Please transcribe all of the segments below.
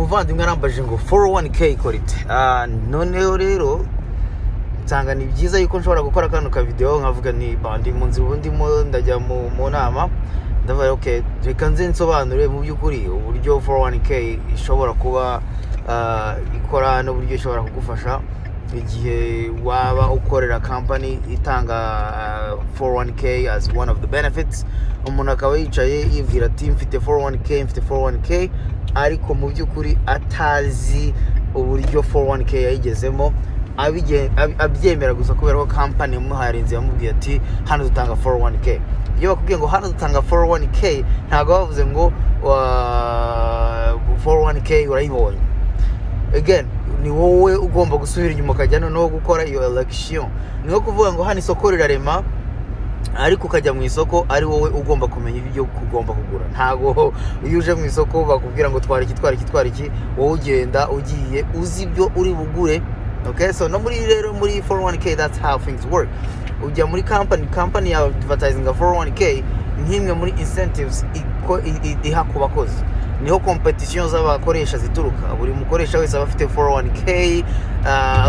umuvandimwe arambaje ngo 401k ikora ite. Noneho rero nsanga ni byiza yuko nshobora gukora kano ka video nkavuga ni bandi mu nzi ubundi ndajya mu nama ndavuga okay reka nze nsobanure mu by'ukuri uburyo 401k ishobora kuba ikora n'uburyo ishobora kugufasha igihe waba ukorera company itanga 401k as one of the benefits. Umuntu akaba yicaye yibwira ati mfite 401k ariko mu by'ukuri atazi uburyo 401k yayigezemo abyemera gusa kubera ko company muharinze yamubwiye ati hano dutanga 401k. Iyo bakubwiye ngo hano dutanga 401k ntago bavuze ngo 401k urayibonye. Again ni wowe ugomba gusubira inyuma ukajya no gukora iyo election. Niho kuvuga ngo hano isoko rirarema ariko ukajya mu isoko ari wowe ugomba kumenya ibyo ugomba kugura. Ntago iyo uje mu isoko bakubwira ngo twara iki wowe ugenda ugiye uzi ibyo uri bugure. Okay, so no muri 401k that's how things work. Ujya muri company ya advertising 401k nk'imwe muri incentives iha ku bakozi. Niho competition z'abakoresha zituruka. Buri mukoresha wese aba afite 401k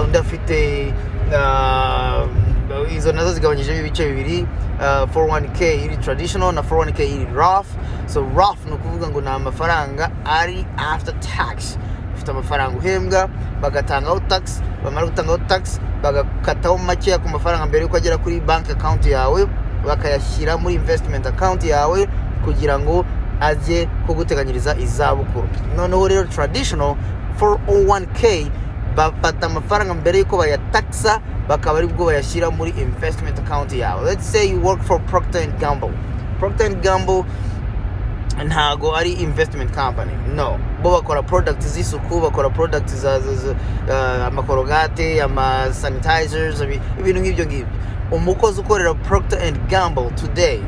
undi afite izo nazo zigabanyije ibice bibiri. 401k iri traditional na 401k iri rough. So rough no kuvuga ngo na amafaranga ari after tax. Ufite amafaranga uhembwa bagatangaho tax, bamara gutangaho tax bagakataho make ku mafaranga mbere yuko agera kuri bank account yawe bakayashyira muri investment account yawe kugira ngo aje kuguteganyiriza izabukuru. Noneho rero traditional 401k bafata amafaranga mbere yuko bayataxa bakaba ari bwo bayashyira muri investment account yawe. Let's say you work for Procter & Gamble. Procter & Gamble ntago ari investment company, no. Bo bakora products z'isuku, bakora products za amakorogate, ama sanitizers, ibintu nk'ibyo ngibyo. Umukozi ukorera Procter & Gamble today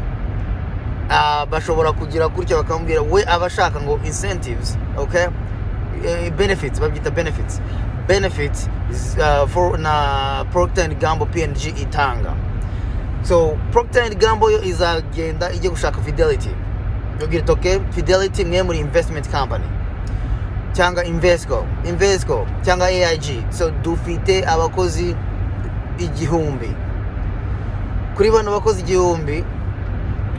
bashobora kugira kurya bakambwira we abashaka ngo incentives, okay, benefits, babyita benefits for na Procter & Gamble P&G itanga. So Procter & Gamble yo izagenda ije gushaka Fidelity. Yogira toke Fidelity mwe muri investment company cyangwa Invesco cyangwa AIG. So dufite abakozi 1,000. Kuri bano bakozi 1,000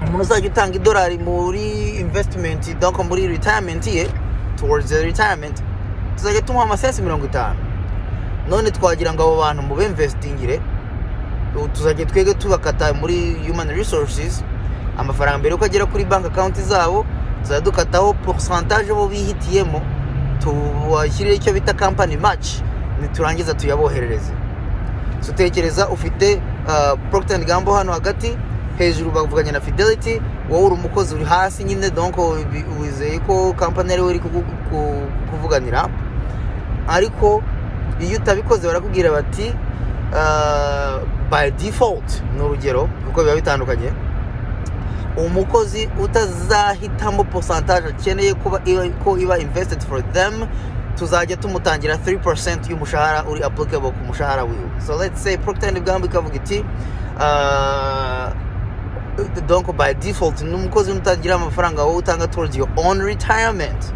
umuntu uzajya utanga $1 muri investment, donc muri retirement ye, towards the retirement tuzajya tumuha amasesi 50. None twagira ngo abo bantu mu investingire tuzajya twege tubakata muri human resources amafaranga mbere uko agera kuri bank account zabo tuzadukataho pourcentage bo bihitiyemo tuwashyirira icyo bita company match niturangiza tuyaboherereze. So tekereza ufite Procter & Gamble hano hagati, hejuru bavuganye na Fidelity, wowe uri umukozi uri hasi nyine, donc wizeye ko company ari uri kuvuganira. Ariko iyo utabikoze barakubwira bati by default n'urugero kuko biba bitandukanye, umukozi utazahitamo pourcentage akeneye ko iba invested for them tuzajya tumutangira 3% y'umushahara uri applicable ku mushahara wiwe. So let's say Procter & Gamble ikavuga iti donc by default n'umukozi utagira amafaranga wowe utanga towards your own retirement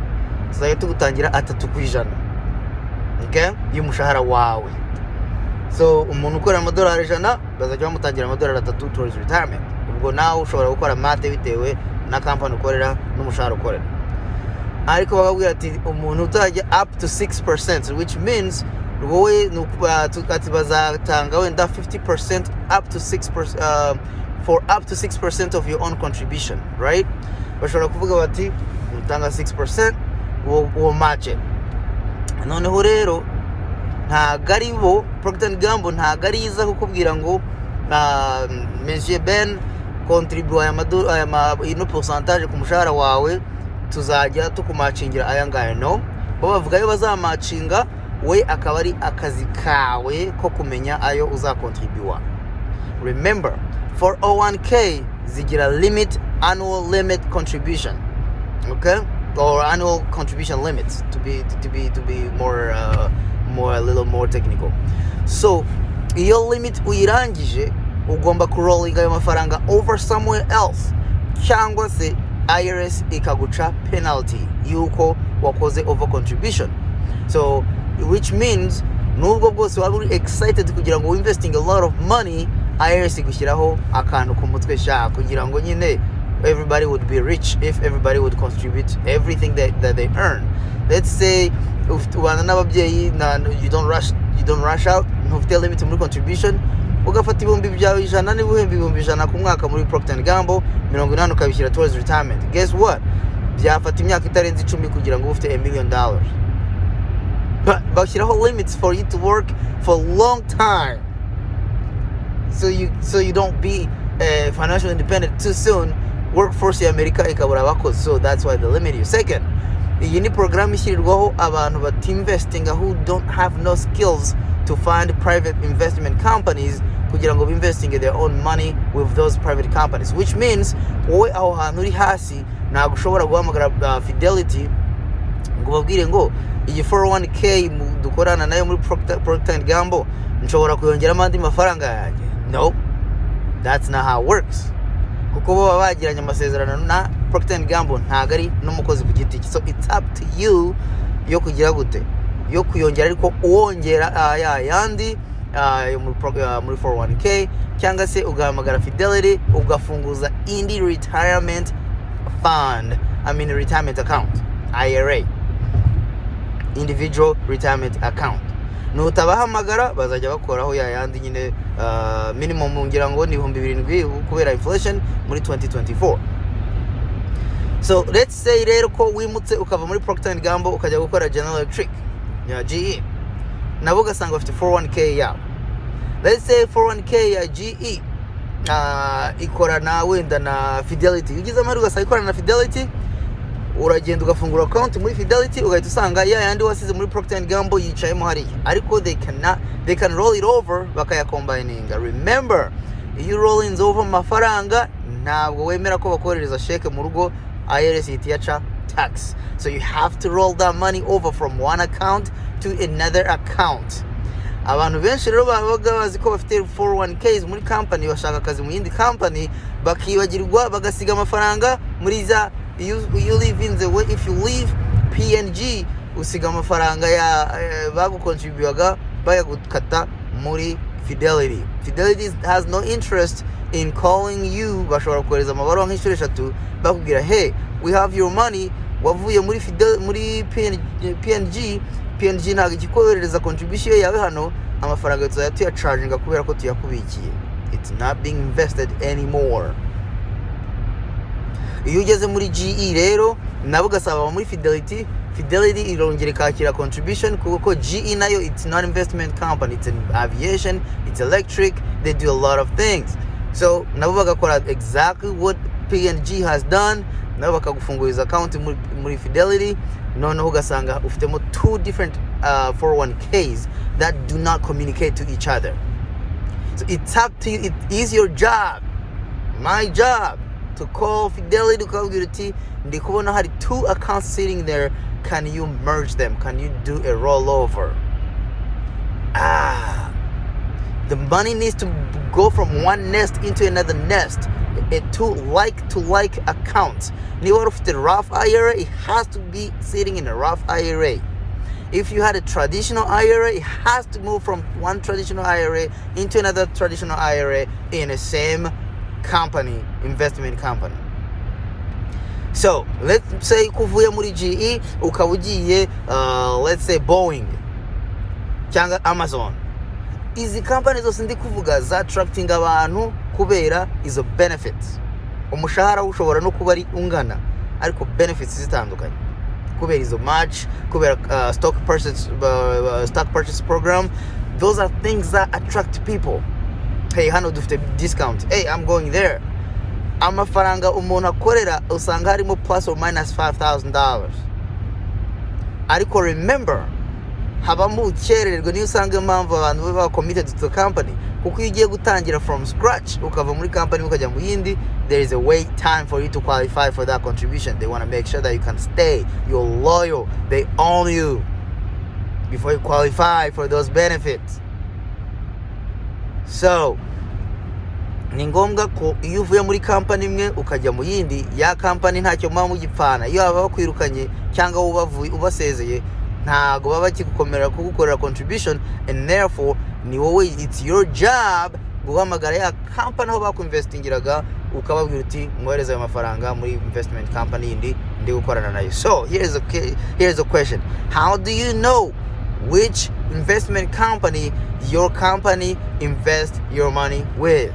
tuzajya tugutangira 3%, okay, y'umushahara wawe. So umuntu ukora $100 bazajya bamutangira $3 towards retirement. Ubwo nawe ushobora gukora mate bitewe na company ukorera n'umushahara ukorera. Ariko bakabwira ati umuntu uzajya up to 6%, which means wowe ati bazatanga wenda 50% up to 6% for up to 6% of your own contribution, right? Bashobora kuvuga bati utanga 6% wo match. Noneho rero ntago ari bo Procter & Gamble ntago ari iza kukubwira ngo Monsieur Ben contribute ino pourcentage ku mushahara wawe tuzajya tukumacingira aya ngaya. No, bo bavuga yo bazamacinga, we akaba ari akazi kawe ko kumenya ayo uzakontribute. Remember 401k zigira annual limit contribution, okay, or annual contribution limits to be more a little more technical. So iyo limit uyirangije ugomba kurollinga ayo mafaranga over somewhere else, cyangwa se IRS ikaguca penalty yuko wakoze over contribution. So which means nubwo bwose waba uri excited kugira ngo investing a lot of money, IRS igushyiraho akantu ku mutwe sha kugira ngo nyine everybody would be rich if everybody would contribute everything that they earn. Let's say ubana n'ababyeyi you don't rush out, ntufite limit muri contribution, ugafata ibihumbi byawe ijana n'ibihumbi ibihumbi ijana ku mwaka muri Procter & Gamble, 80 ukabishyira towards retirement. Guess what? Byafata imyaka itarenze 10 kugira ngo ufite $1 million. But bashyiraho limits for you to work for a long time, so you don't be financially independent too soon. Workforce ya America ikabura abakozi, so that's why they limit you. Second, iyi ni program ishyirirwaho abantu batinvestinga who don't have no skills to find private investment companies kugira ngo investing their own money with those private companies, which means wowe aho hantu uri hasi ntabwo ushobora guhamagara Fidelity ngo babwire ngo iyi 401k dukorana nayo muri Procter & Gamble nshobora kuyongeramo andi mafaranga yanjye. No, that's not how it works. Kuko baba bagiranye amasezerano na Procter & Gamble, ntabwo ari n'umukozi ku giti cye. So it's up to you yo kugira gute, yo kuyongera ariko uwongera yandi muri 401k, cyangwa se ugahamagara Fidelity ugafunguza indi retirement fund, retirement account, IRA, individual retirement account. Nutabahamagara bazajya bakoraho yandi nyine minimum ngira ngo ni 7,000 kubera inflation muri 2024. So let's say rero ko wimutse ukava muri Procter & Gamble ukajya gukora General Electric ya GE, nabo ugasanga bafite 401k yabo. Let's say 401k ya GE ikorana wenda na Fidelity, ugize amahirwe ugasanga ikorana na Fidelity, uragenda ugafungura account muri Fidelity ugahita usanga yandi wasize muri Procter & Gamble yicayemo hariya, ariko they can roll it over bakayacombininga. Remember, iyo rolling over amafaranga ntabwo wemera ko bakohereza sheke mu rugo, IRS itiyaca tax. So you have to roll that money over from one account to another account. Abantu benshi rero babaga bazi ko bafite 401ks muri company, bashaka akazi mu yindi company, bakibagirwa bagasiga amafaranga muri za you live in the way. If you leave P&G usiga amafaranga ya bagukontribuyaga bayagukata muri Fidelity. Fidelity has no interest in calling you. Bashobora kohereza amabaruwa nk'inshuro 3 bakubwira hey, we have your money, wavuye muri P&G ntabwo ikikoherereza contribution yawe hano, amafaranga tuyacharginga kubera ko tuyakubikiye. It's not being invested anymore. Iyo ugeze muri GE rero nabo gasaba muri Fidelity irongera ikakira contribution kuko GE nayo it's not investment company, it's an aviation, it's electric, they do a lot of things. So nabo bagakora exactly what P&G has done, nabo bakagufunguriza account muri Fidelity, noneho ugasanga ufitemo 2 different 401ks that do not communicate to each other. So it's up to you. It is your job, my job, to call Fidelity, to call Gute. Ndi kubona hari 2 accounts sitting there. Can you merge them? Can you do a rollover? The money needs to go from one nest into another nest. A like account. Niba ufite Roth IRA, it has to be sitting in a Roth IRA. If you had a traditional IRA, it has to move from one traditional IRA into another traditional IRA in the same company, investment company. So let's say kuvuye muri GE ukabugiye let's say Boeing cyangwa Amazon. Izi companies zose ndi kuvuga za attracting abantu kubera izo benefits. Umushahara ushobora no kuba ari ungana ariko benefits zitandukanye kubera izo match, kubera stock purchase program. Those are things that attract people. Hey, hano dufite discount. Hey, I'm going there. Amafaranga umuntu akorera usanga harimo plus or minus $5,000. Ariko remember, habamo ukerererwa niyo usanga impamvu abantu baba committed to the company. Kuko iyo ugiye gutangira from scratch ukava muri company ukajya mu yindi, there is a wait time for you to qualify for that contribution. They want to make sure that you can stay, you're loyal, they own you before you qualify for those benefits. So ni ngombwa ko iyo uvuye muri company imwe ukajya mu yindi, ya company ntacyo muba mugipfana. Iyo baba bakwirukanye cyangwa ubasezeye, ntago baba bakigukomera kugukorera contribution, and therefore ni wowe, it's your job guhamagara ya company aho bakuinvestingiraga ukababwira uti mwohereza ayo mafaranga muri investment company yindi ndi gukorana nayo. So here's a question: how do you know which investment company your company invest your money with?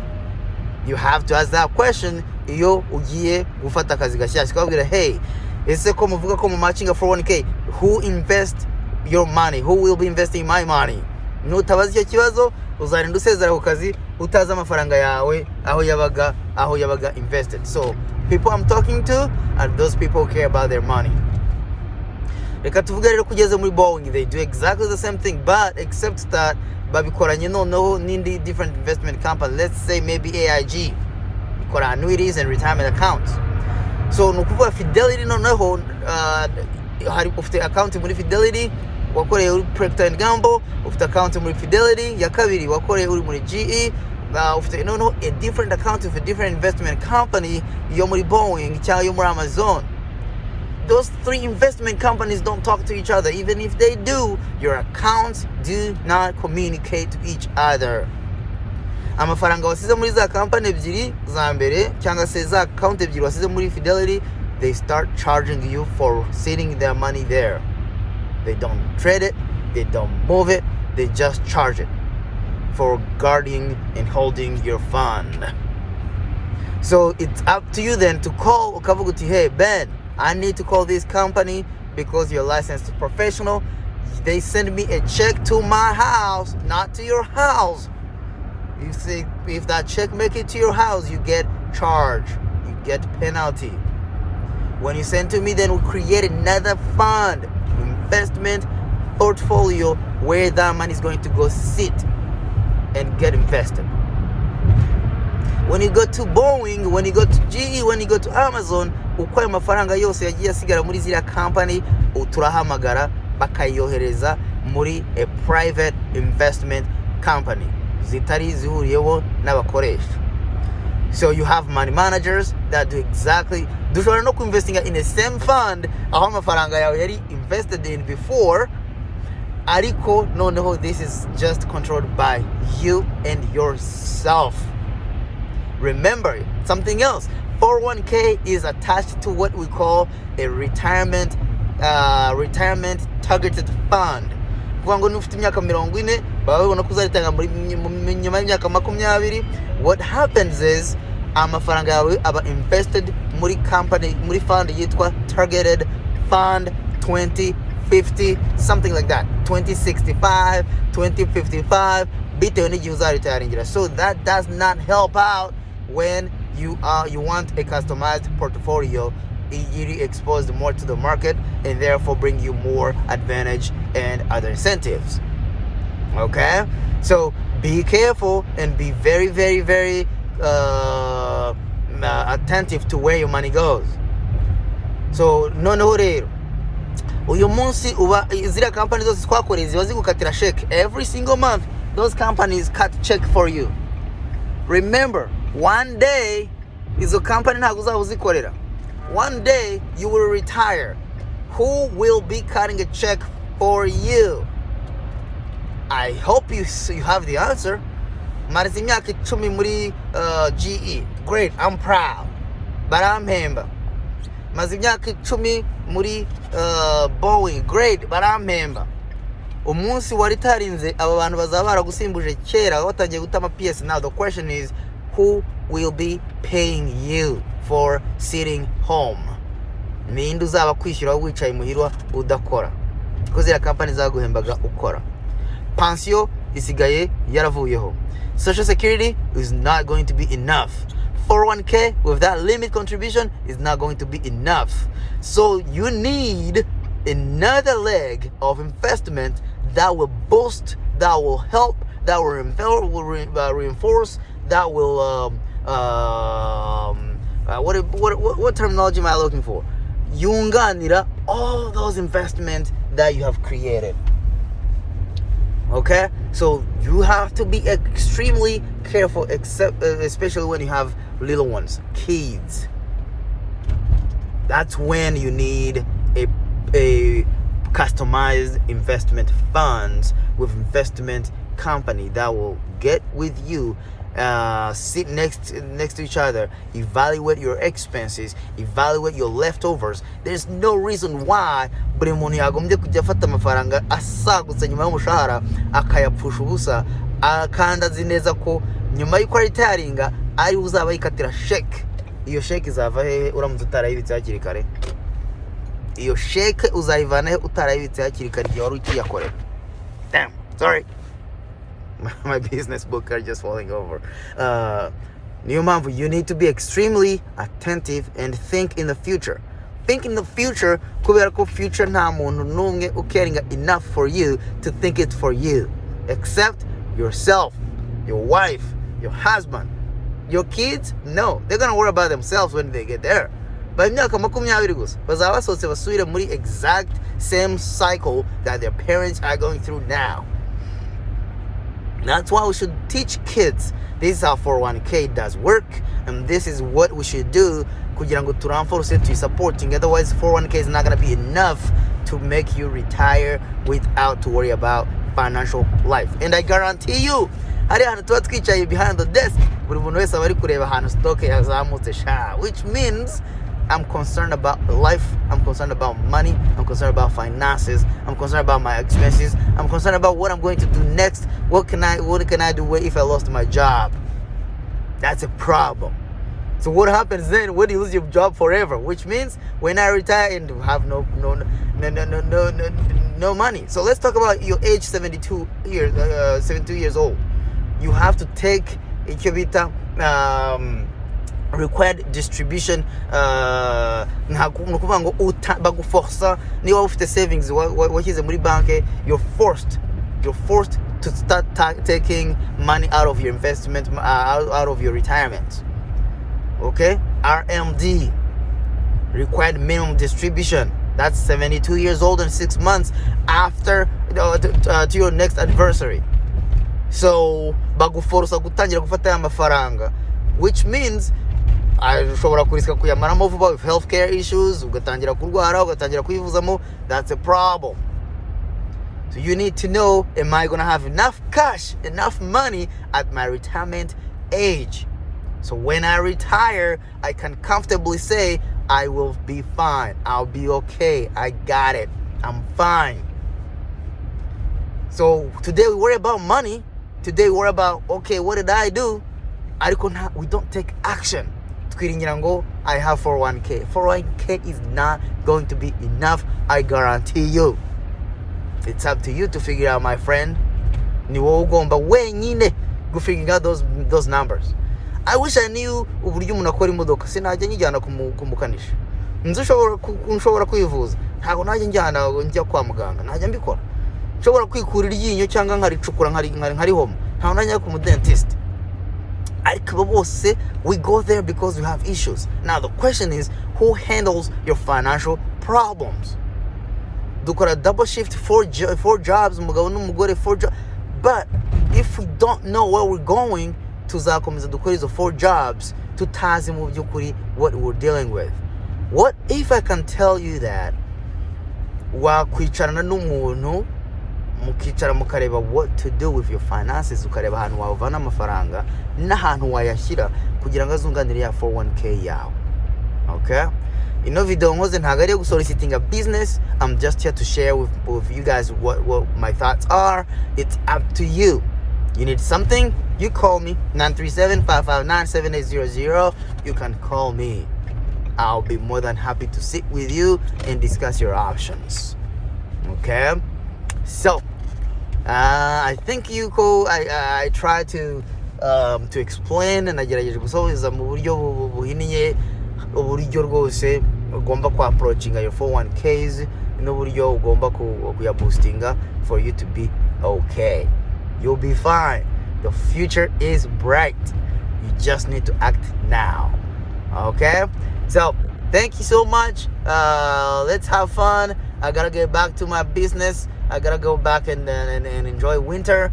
You have to ask that question iyo ugiye gufata akazi gashyashya. Ukabwira, hey, ese ko muvuga ko mu matchinga 401k, who invest your money? Who will be investing my money? Nutabaza icyo kibazo uzarinda usezera ku kazi utazi amafaranga yawe aho yabaga invested. So people I'm talking to are those people who care about their money. Reka tuvuge rero kugeze muri Boeing, they do exactly the same thing, but except that babikoranye noneho n'indi different investment company. Let's say maybe AIG ikora annuities and retirement accounts. So nukuvuga Fidelity noneho hari ufite account muri Fidelity wakoreye uri Procter & Gamble, ufite account muri Fidelity ya kabiri wakoreye uri muri GE, ufite noneho a different account with a different investment company yo muri Boeing cyangwa yo muri Amazon. Those three investment companies don't talk to each other. Even if they do, your accounts do not communicate to each other. Amafaranga wasize muri za company ebyiri za mbere cyangwa se za account ebyiri wasize muri Fidelity, they start charging you for sitting their money there. They don't trade it, they don't move it, they just charge it for guarding and holding your fund. So it's up to you then to call ukavuga uti, hey Ben, I need to call this company because you're licensed professional. They send me a check to my house, not to your house. You see, if that check make it to your house, you get charged, you get penalty. When you send to me, then we'll create another fund, investment portfolio where that money is going to go sit and get invested. When you go to Boeing, when you go to GE, when you go to Amazon, uko mafaranga yose yagiye asigara muri ziriya company uturahamagara bakayohereza muri a private investment company zitari zihuriyeho n'abakoresha. So you have money managers that do exactly, dushobora no kuinvestinga in the same fund aho amafaranga yawe yari invested in before, ariko noneho this is just controlled by you and yourself. Remember something else, 401k is attached to what we call a retirement targeted fund. Kuvuga ngo nufite imyaka 40 baba babona kuzaritanga muri nyuma y'imyaka 20. What happens is amafaranga yawe aba invested muri company, muri fund yitwa targeted fund 2050, something like that, 2065, 2055, bitewe n'igihe uzaritaringira. So that does not help out when you want a customized portfolio, it exposed more to the market and therefore bring you more advantage and other incentives. Okay, so be careful and be very, very, very attentive to where your money goes. So noneho rero uyu munsi uba ziriya companies zose twakoreye ziba zigukatira check every single month. Those companies cut check for you. Remember, one day izo company ntabwo uzaba uzikorera. One day you will retire. Who will be cutting a check for you? I hope you have the answer. Marize imyaka 10 muri GE. Great, I'm proud. Barampemba. Maze imyaka 10 muri Boeing. Great, barampemba. Umunsi waritarinze aba bantu bazaba baragusimbuje kera watangiye gutama PS. Now the question is, who will be paying you for sitting home? Ninde uzaba kwishyura wicaye muhirwa udakora? Because ya company zaguhembaga ukora. Pension isigaye yaravuyeho. Social security is not going to be enough. 401k with that limit contribution is not going to be enough. So you need another leg of investment that will boost, that will help, that will reinforce, that will what terminology am I looking for? Yunganira all those investments that you have created. Okay, so you have to be extremely careful, especially when you have little ones, kids. That's when you need a customized investment funds with investment company that will get with you, sit next to each other, evaluate your expenses, evaluate your leftovers. There's no reason why buri muntu yagombye kujya afata amafaranga asagutse nyuma y'umushahara akayapfusha ubusa, kandi azi neza ko nyuma y'uko aritaringa ari uzaba yikatira sheke. Iyo sheke izava hehe uramutse utarayibitse hakiri kare? Iyo sheke uzayivana he utarayibitse hakiri kare igihe wari ukiyakorera? Damn, sorry. My business book are just falling over. Niyo mpamvu you need to be extremely attentive and think in the future. Think in the future, kubera ko future nta muntu n'umwe ucaringa enough for you to think it for you, except yourself, your wife, your husband, your kids. No, they're gonna worry about themselves when they get there. But imyaka 20 gusa bazaba basohotse basubire muri exact same cycle that their parents are going through now. That's why we should teach kids. This is how 401k does work, and this is what we should do kugira ngo turamforce to supporting. Otherwise 401k is not going to be enough to make you retire without to worry about financial life. And I guarantee you, hari ahantu tuba twicaye behind the desk, buri muntu wese aba ari kureba ahantu stock yazamutse sha, which means I'm concerned about life, I'm concerned about money, I'm concerned about finances, I'm concerned about my expenses, I'm concerned about what I'm going to do next. What can I do if I lost my job? That's a problem. So what happens then when you lose your job forever? Which means when I retire and have no money. So let's talk about your age 72 years old. You have to take required distribution. Nukuvuga ngo baguforsa niba ufite savings washyize muri banke, you're forced to start taking money out of your investment, out of your retirement. Okay, RMD, required minimum distribution. That's 72 years old and 6 months after to your next anniversary. So baguforsa gutangira gufata ya mafaranga, which means ushobora kuriska kuyamaramo vuba with healthcare issues, ugatangira kurwara, ugatangira kwivuzamo. That's a problem. So you need to know, am I going to have enough cash, enough money at my retirement age? So when I retire, I can comfortably say, I will be fine. I'll be okay. I got it. I'm fine. So today we worry about money. Today we worry about, okay, what did I do? We don't take action. I have 401k. 401k is not going to be enough, I guarantee you. It's up to you to figure out, my friend. Ni wowe ugomba wenyine figuring out those numbers. I wish I knew uburyo umuntu akora imodoka. Sinajya njyana kumukanishi. Nshobora kwivuza. Ntago najya njya kwa muganga. Najya mbikora. Nshobora kwikurira iryinyo cyangwa nkaricukura nkari home. Ntago najya ku dentist. We go there because we have issues. Now the question is, who handles your financial problems? Dukora double shift, four jobs, umugabo n'umugore 4 jobs. But if we don't know where we're going, tuzakomeza dukora izo 4 jobs tutazi mu byukuri what we're dealing with. What if I can tell you that wakwicarana n'umuntu mukicara mukareba what to do with your finances, ukareba ahantu wavana amafaranga n'ahantu wayashyira kugira ngo azunganire ya 401k yawe. Okay? Ino video nkoze ntago ari gusoliciting a business. I'm just here to share with you guys what my thoughts are. It's up to you. You need something, you call me 937-559-7800. You can call me. I'll be more than happy to sit with you and discuss your options. Okay? So I think I try to explain, and nagerageje gusobanura mu buryo buhiniye uburyo rwose ugomba ku approaching your 401ks n'uburyo ugomba kuya boostinga for you to be okay. You'll be fine. The future is bright. You just need to act now. Okay? So thank you so much. Let's have fun. I gotta get back to my business. I gotta go back and enjoy winter.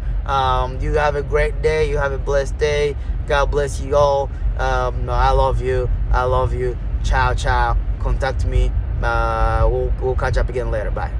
You have a great day. You have a blessed day. God bless you all. I love you. Ciao. Contact me. We'll catch up again later. Bye.